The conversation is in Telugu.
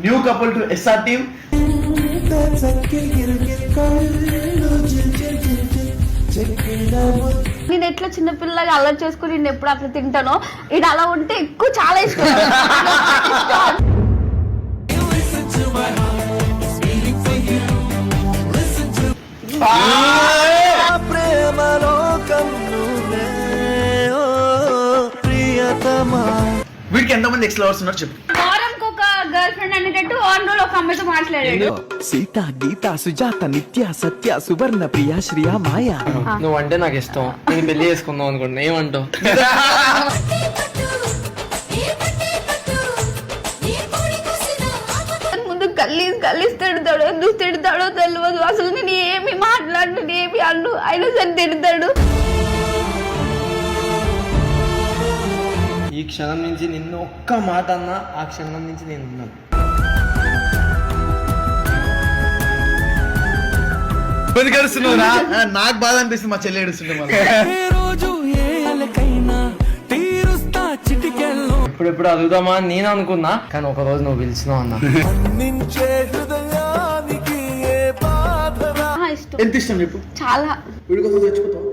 New couple to SR team. నేను ఎట్లా చిన్నపిల్లగా అల్లరి చేసుకుని నేను ఎప్పుడు అట్లా తింటానో ఇది అలా ఉంటే ఎక్కువ చాలా ఇష్టం. వీడికి ఎంతమంది ఎక్స్ లవర్స్ ఉన్నారు చెప్పు. వారంకి ఒక గర్ల్ ఫ్రెండ్ అనేటట్టు ఆన్ రోజు ఒక అమ్మాయితో మాట్లాడాడు. సీత గీత సుజాత నిత్య సత్య సువర్ణ ప్రియ శ్రియ మాయ. నువ్వంటే నాకు ఇష్టం, నేను పెళ్లి చేసుకుందాం అనుకుంటున్నా, ఏమంటావు? ముందు గల్లీస్ తిడతాడు, ఎందుకు తిడతాడో తెలియదు. అసలు నేను ఏమి మాట్లాడు ఏమి అన్ను అయినా సరే తిడతాడు. ఈ క్షణం నుంచి నిన్ను ఒక్క మాట అన్నా ఆ క్షణం నుంచి నేను ఉన్నాను. నాకు బాధ అనిపిస్తుంది మా చెల్లి ఏడుస్తుంటే. ఎప్పుడెప్పుడు అడుగుదామా అని నేను అనుకున్నా, కానీ ఒక రోజు నువ్వు పిలిచినావు అన్నా. ఇష్టం, ఎంత ఇష్టం చెప్పు. చాలా. వీడి కోసం చచ్చిపోతావు.